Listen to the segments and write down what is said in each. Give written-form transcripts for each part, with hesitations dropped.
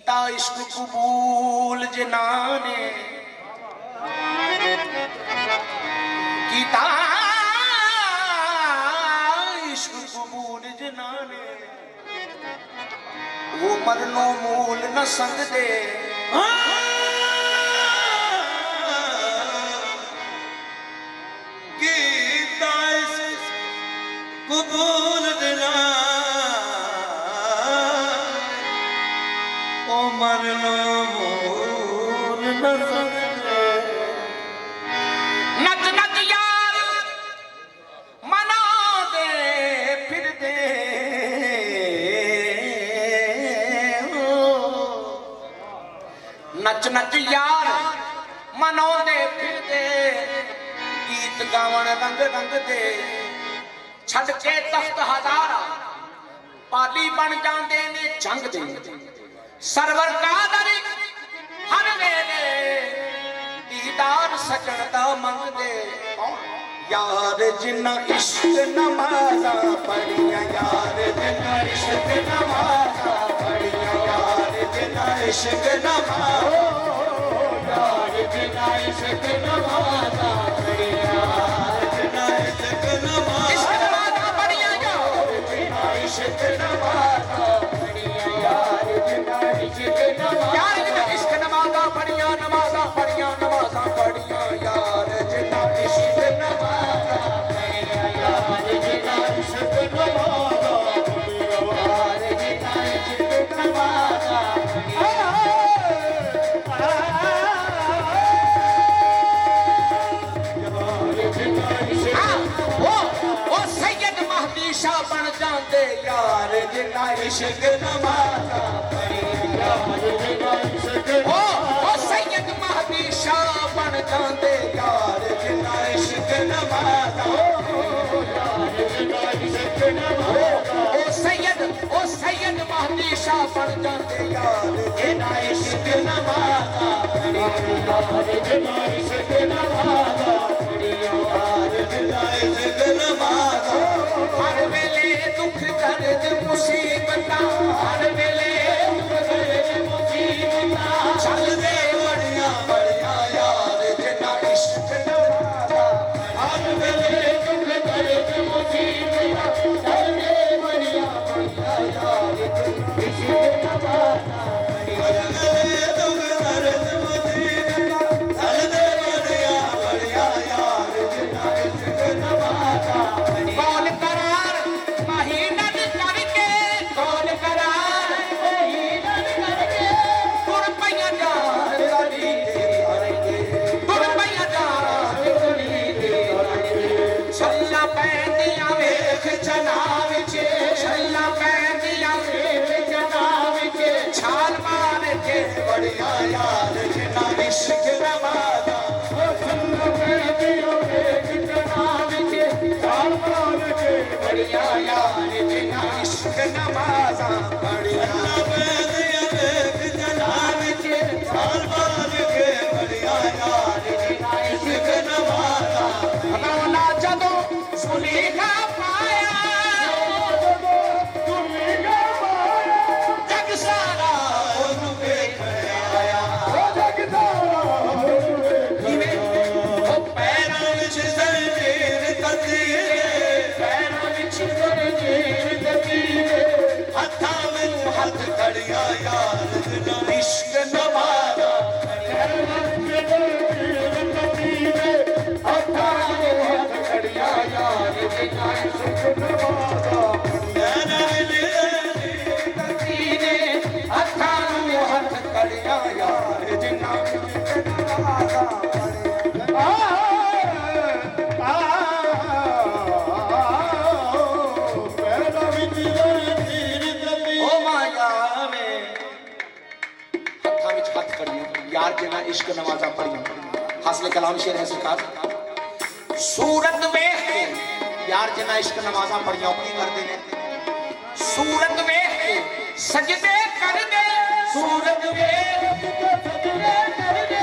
कीता इश्क कबूल जिन्हाने कीता इश्क कबूल जिन्हाने वो मरनो मूल न संगदे कीता इश्क कबूल जिन्हाने ओ मरनो मूल न संगदे नच नच यार मना दे फिर दे नच नच यार मना दे फिर दे गीत गावन रंग रंग दे छड़ के तख्त हजारा पाली बन जाते ने जंग दे सरवर कादरी हर वेले दीदार सजन दा मंगदे यार जिन्ना इश्क नमाज़ा पढ़िया यार जिन्ना इश्क नमाज़ा पढ़िया यार जिन्ना इश्क नमाज़ा यार जिन्ना इश्क नमाज़ा पढ़िया जिन्ना इश्क नमाज़ा पढ़िया यार जिन्ना इश्क नमाज़ा पढ़िया यार जिन्ना इश्क नमाज़ा पढ़िया नमाज़ा पढ़िया नमाज़ा पढ़िया यार जिन्ना इश्क नमाज़ा पढ़िया यार जिन्ना इश्क नमाज़ा पढ़िया यार जिन्ना इश्क नमाज़ा ओ सैयद महदी शाह बन जाते यार जिन्ना इश्क नमाज़ा पढ़िया ओ सैयद महदी शाह बन जाते यार जिन्ना इश्क नमाज़ा ओ सैयद महदी शाह बन जाते यार जिन्ना इश्क नमाज़ा जिन्ना इश्क नमाज़ा जिन्ना इश्क नमाज़ा हर वेले दुख दर्द मुसीबत हर वेले दुख दर्द मुसीबत चल दे बढ़िया बढ़िया यार जिन्ना इश्क नमाज़ा हर वेले दुख दर्द मुसीबत चल दे बढ़िया बढ़िया यार जिन्ना इश्क नमाज़ा हर वेले दुख दर्द मुसीबत चल दे बढ़िया बढ़िया यार जिन्ना इश्क नमाज़ा कौन करार महीनत करके कौन करार महीनत करके तुर पैया जान गली तुर पैया जान गली छल्ला पैंदियां वेख जनाब चे छल्ला पैंदियां वेख जनाब चे छाल मार के बढ़िया यार जिन्ना इश्क नमाज़ा छल्ला पैंदियां वेख जनाब चे छाल मार के बढ़िया यार जिन्ना इश्क नमाज़ा बढ़िया पैंदियां वेख जनाब चे छाल मार के बढ़िया यार जिन्ना इश्क नमाज़ा मौला जदों सुलेखा पाया जग सारा ओनू वेखण आया जग सारा ओ पैरां विच ज़ंजीर तकीए पैरां विच ज़ंजीर तकीए हत्थां विच हत्थ खड़िया यार जिन्ना इश्क नमाज़ा पैरां विच ज़ंजीर तकीए हत्थां विच हत्थ खड़िया यार जिन्ना इश्क नमाज़ा पैरां विच ज़ंजीर तकीए हत्थां विच हत्थ खड़िया यार जिन्ना इश्क नमाज़ा यार जिन्ना इश्क नमाज़ा पढ़िया हासिल कलाम शेर है सरकार सूरत वेख के यार जिन्ना इश्क नमाज़ा पढ़िया की कर देने सूरत वेख के सजदे कर दे सूरत वेख के सजदे कर दे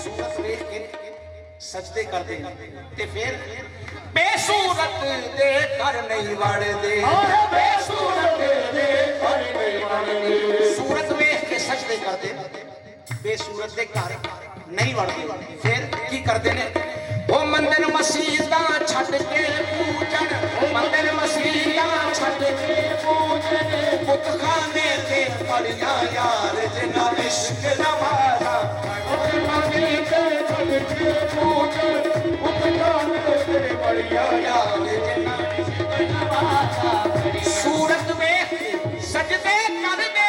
सूरत वेख के सजदे कर दे ते फिर बेसूरत दे कर नहीं वड़ दे बेसूरत दे कर नहीं वड़ दे सूरत वेख के सजदे करते बेसूरत दे घर नहीं वड़दे फिर की करते ने ओ मंदिर मसीतां छड्ड के पूजन मंदिर मसीतां छड्ड के पूजन बुतखाने ते पड़िया यार जिन्हां इश्क नवाजा सूरत वेख सजदे करदे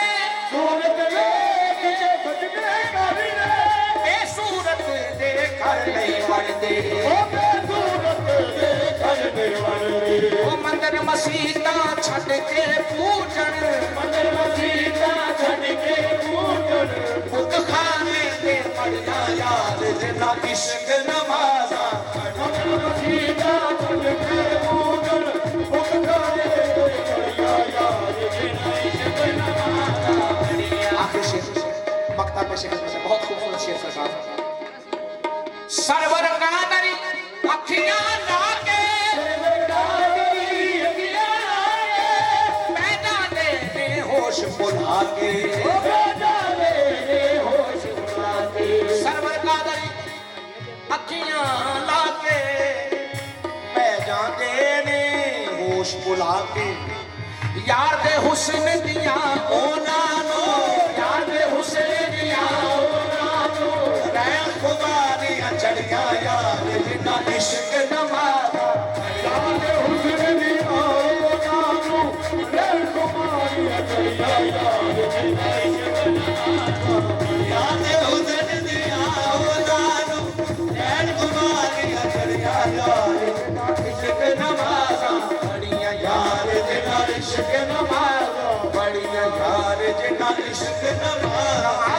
सूरत वेख सजदे करदे बेसूरत दे घर नहीं वड़दे ओ बेसूरत दे घर नहीं वड़दे ओ मंदिर मसीतां छड्ड के पूजन मंदिर मसीतां छड्ड के पूजन बुतखाने ते पड़िया यार जिन्हां इश्क नवाजा मंदिर मसीतां छड्ड के पूजन बुतखाने ते पड़िया यार जिन्हां इश्क नवाजा आखिर शेर मक्ता पे शेर बहुत खूबसूरत शेर सरकार सरवर कादरी अखियां लाके पैदा दे होश बुला के सरवर कादरी अखियां लाके पैदा दे होश बुला के यार दे हुस्न दिया ओना नो यार दे हुस्न दिया ओना नो रैन खुमारियां चढ़िया यार जिन्हां इश्क नवाजा यार दे हुस्न दिया ओना नो रैन खुमारियां चढ़िया यार जिन्हां इश्क नवाजा यार दे हुस्न दिया ओना नो रैन खुमारियां चढ़िया यार जिन्हां इश्क नवाजा बड़िया यार जिन्हां इश्क नवाजा बड़िया यार जिन्हां इश्क नवाजा